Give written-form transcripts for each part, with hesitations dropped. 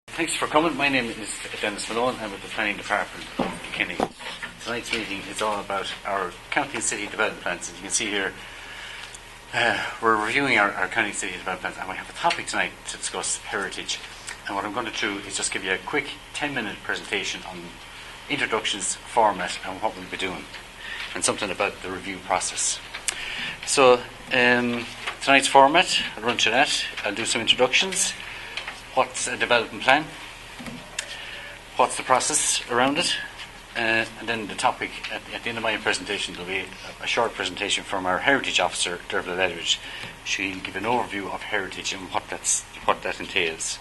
Thanks for coming. My name is Denis Malone. I'm with the Planning Department of Kilkenny. Tonight's meeting is all about our county and city development plans. As you can see here, we're reviewing our county and city development plans, and we have a topic tonight to discuss heritage. And what I'm going to do is just give you a quick 10-minute presentation on introductions, format, and what we'll be doing, and something about the review process. So tonight's format, I'll run through that. I'll do some introductions. What's a development plan? What's the process around it? And then the topic at the end of my presentation will be a short presentation from our Heritage Officer, Dervla. She'll give an overview of heritage and what that entails.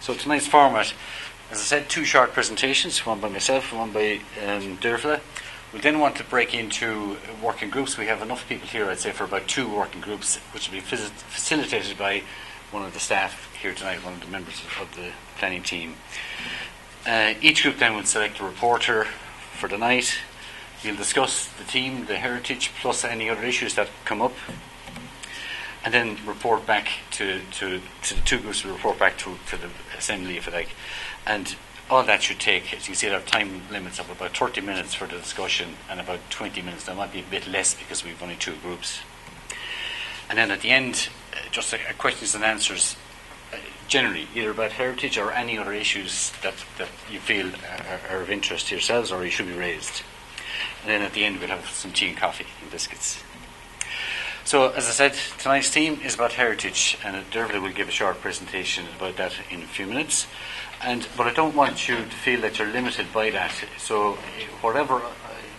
So tonight's format, as I said, two short presentations, one by myself and one by Dervla. We then want to break into working groups. We have enough people here, I'd say, for about 2 working groups, which will be facilitated by one of the staff here tonight, one of the members of the planning team. Each group then will select a reporter for the night. We'll discuss the team, the heritage, plus any other issues that come up, and then report back to the 2 groups. Will report back to the assembly, if you like. And all that should take, as you see, there are time limits of about 30 minutes for the discussion and about 20 minutes. There might be a bit less because we've only 2 groups. And then at the end, just a questions and answers, generally, either about heritage or any other issues that you feel are of interest to yourselves or you should be raised. And then at the end, we'll have some tea and coffee and biscuits. So, as I said, tonight's theme is about heritage, and Dervla will give a short presentation about that in a few minutes. But I don't want you to feel that you're limited by that. So, whatever.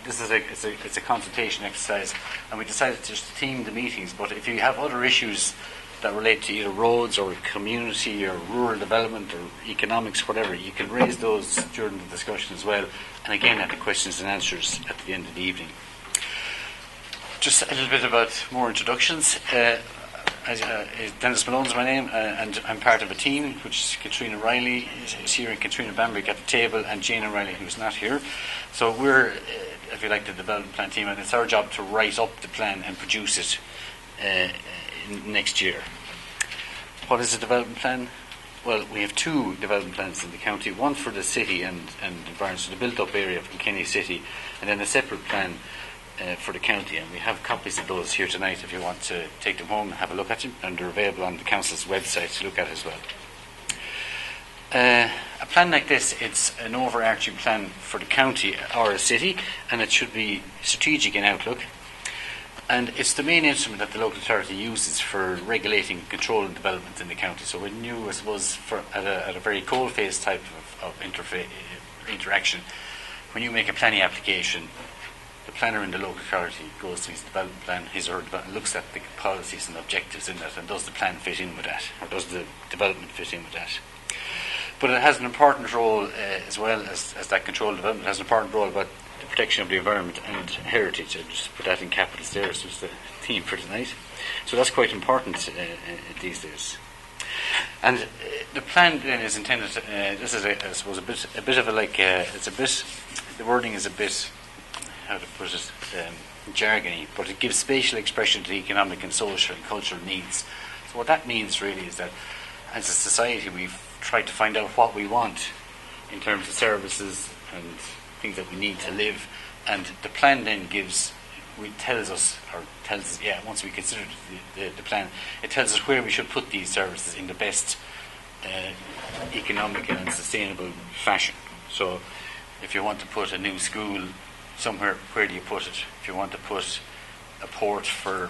This is it's a consultation exercise, and we decided to just theme the meetings. But if you have other issues that relate to either roads or community or rural development or economics, whatever, you can raise those during the discussion as well, and again at the questions and answers at the end of the evening. Just a little bit about more introductions. Denis Malone is my name, and I'm part of a team, which is Katrina Riley is here, and Katrina Bambrick at the table, and Jane O'Reilly, who's not here. So we're, if you like, the development plan team, and it's our job to write up the plan and produce it next year. What is a development plan? Well, we have 2 development plans in the county, one for the city and environment, so the built-up area of Kilkenny City, and then a separate plan for the county, and we have copies of those here tonight if you want to take them home and have a look at them, and they're available on the council's website to look at as well. A plan like this, it's an overarching plan for the county or a city, and it should be strategic in outlook, and it's the main instrument that the local authority uses for regulating control and development in the county. So when you, I suppose, at a very cold-faced type of interaction, when you make a planning application, the planner in the local authority goes to his development plan, his or her, looks at the policies and objectives in that, and does the plan fit in with that, or does the development fit in with that? But it has an important role as well as that control development. It has an important role about the protection of the environment and heritage. I just put that in capitals there, so it's the theme for tonight. So that's quite important these days. And the plan then is intended. This is, I suppose, a bit of a like. It's a bit. The wording is a bit, how to put it, jargony, but it gives spatial expression to economic and social and cultural needs. So what that means really is that as a society we've tried to find out what we want in terms of services and things that we need to live, and the plan then tells us, once we consider the plan, it tells us where we should put these services in the best economic and sustainable fashion. So if you want to put a new school somewhere, where do you put it? If you want to put a port for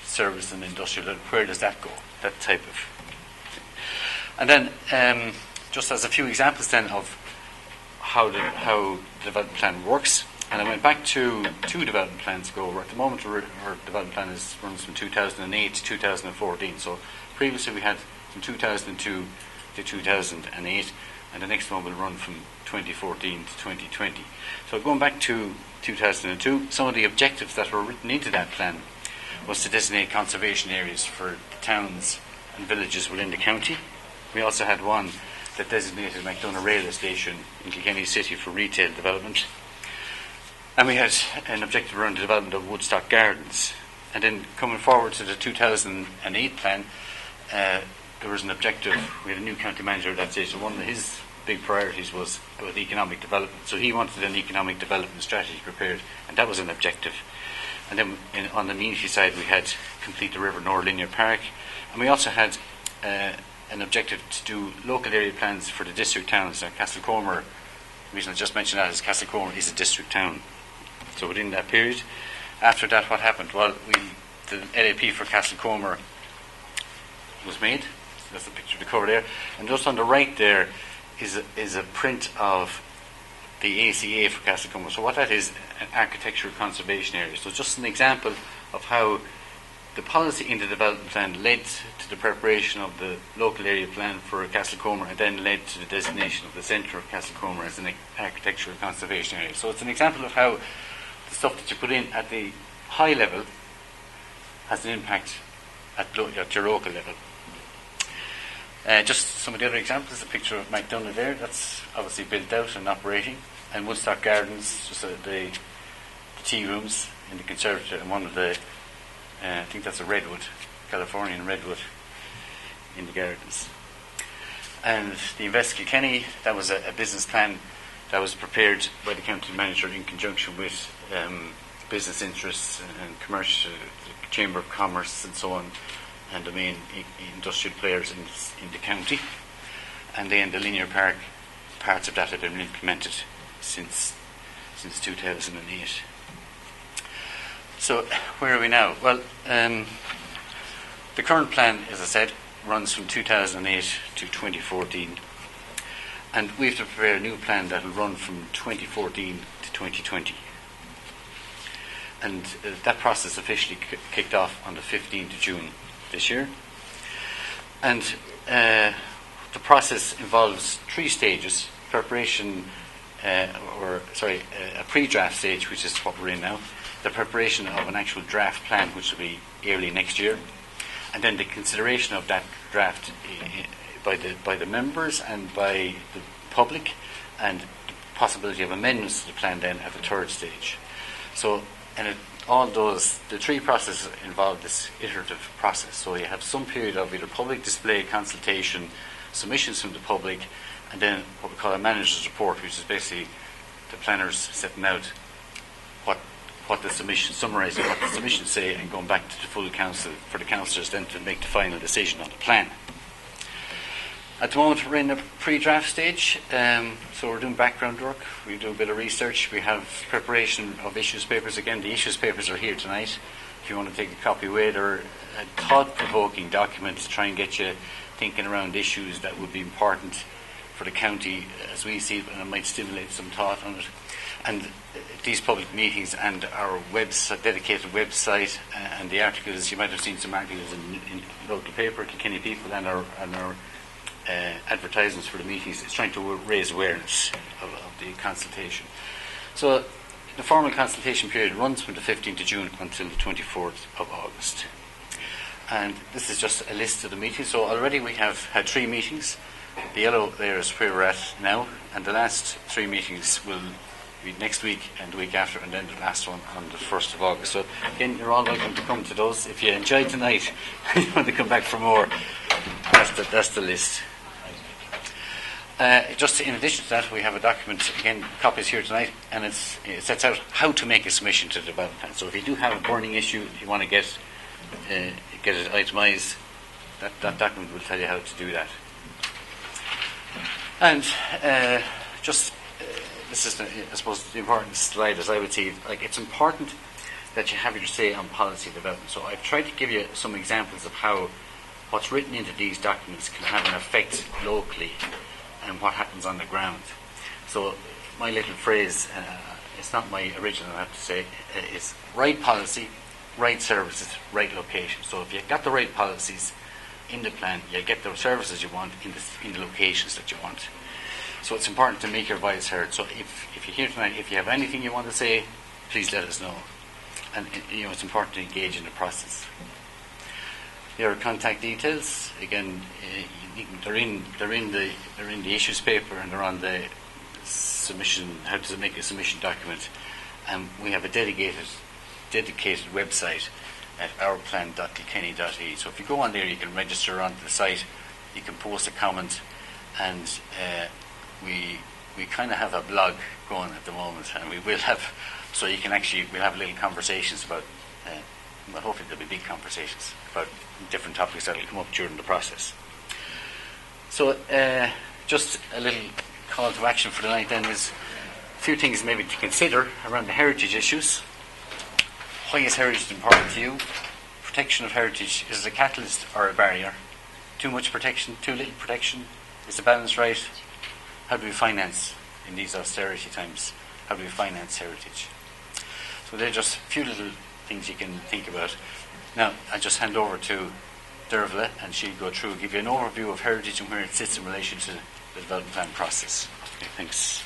service and industrial, where does that go? That type of thing. And then, just as a few examples then of how the development plan works, and I went back to 2 development plans ago. At the moment, our development plan runs from 2008 to 2014. So previously we had from 2002 to 2008, and the next one will run from 2014 to 2020. So going back to 2002, some of the objectives that were written into that plan was to designate conservation areas for the towns and villages within the county. We also had one that designated McDonough railway station in Kilkenny City for retail development. And we had an objective around the development of Woodstock Gardens. And then coming forward to the 2008 plan, there was an objective. We had a new county manager at that stage, and one of his big priorities was about economic development. So he wanted an economic development strategy prepared, and that was an objective. And then on the amenity side, we had complete the River Nor Linear Park, and we also had an objective to do local area plans for the district towns. Now, Castlecomer, the reason I just mentioned that is Castlecomer is a district town. So within that period, after that, what happened? Well, the LAP for Castlecomer was made. That's the picture of the cover there. And just on the right there is a print of the ACA for Castlecomer. So what that is, an architectural conservation area. So just an example of how the policy in the development plan led to the preparation of the local area plan for Castlecomer, and then led to the designation of the centre of Castlecomer as an architectural conservation area. So it's an example of how the stuff that you put in at the high level has an impact at your local level. Just some of the other examples, a picture of McDonagh there, that's obviously built out and operating, and Woodstock Gardens, just the tea rooms in the conservatory, and one of the, I think that's a redwood, Californian redwood in the gardens. And the Kilkenny, that was a business plan that was prepared by the county manager in conjunction with business interests and commercial, the Chamber of Commerce and so on, and the main industrial players in the county. And then the linear park, parts of that have been implemented since 2008. So where are we now? Well, the current plan, as I said, runs from 2008 to 2014, and we have to prepare a new plan that will run from 2014 to 2020. And that process officially kicked off on the 15th of June this year. And the process involves 3 stages: preparation, a pre-draft stage, which is what we're in now, the preparation of an actual draft plan, which will be early next year, and then the consideration of that draft by the members and by the public, and the possibility of amendments to the plan then at the 3rd stage. So, the 3 processes involve this iterative process. So you have some period of either public display, consultation, submissions from the public, and then what we call a manager's report, which is basically the planners setting out what the submission, summarising what the submissions say, and going back to the full council for the councillors then to make the final decision on the plan. At the moment we're in the pre-draft stage, so we're doing background work, we do a bit of research, we have preparation of issues papers. Again, the issues papers are here tonight. If you want to take a copy away, they're a thought-provoking document to try and get you thinking around issues that would be important for the county as we see it, and it might stimulate some thought on it. And these public meetings and our dedicated website and the articles, you might have seen some articles in local paper, Kilkenny People, and our advertisements for the meetings. It's trying to raise awareness of the consultation. So the formal consultation period runs from the 15th of June until the 24th of August. And this is just a list of the meetings. So already we have had 3 meetings. The yellow there is where we're at now, and the last 3 meetings will be next week and the week after, and then the last one on the 1st of August. So again, you're all welcome to come to those. If you enjoyed tonight and you want to come back for more, that's the list. Just in addition to that, we have a document, again, copies here tonight, and it sets out how to make a submission to the development plan. So if you do have a burning issue, if you want to get it itemised, that document will tell you how to do that. And this is, I suppose, the important slide, as I would see it. Like, it's important that you have your say on policy development. So I've tried to give you some examples of how what's written into these documents can have an effect locally and what happens on the ground. So my little phrase, it's not my original, I have to say, is right policy, right services, right location. So if you've got the right policies in the plan, you'll get the services you want in the locations that you want. So it's important to make your voice heard. So if you're here tonight, if you have anything you want to say, please let us know. And it's important to engage in the process. Your contact details, again, they're in the issues paper, and they're on the submission, how to make a submission document. And we have a dedicated website at Ourplan.kilkenny.ie. So if you go on there, you can register onto the site, you can post a comment, and we kind of have a blog going at the moment, and we will have, so you can we'll have little conversations about, well, hopefully there'll be big conversations about different topics that will come up during the process. So just a little call to action for tonight then is a few things maybe to consider around the heritage issues. Why is heritage important to you? Protection of heritage, is it a catalyst or a barrier? Too much protection, too little protection? Is the balance right? How do we finance in these austerity times? How do we finance heritage? So they're just a few little things you can think about. Now, I just hand over to Dervla, and she'll go through, give you an overview of heritage and where it sits in relation to the development plan process. Okay, thanks.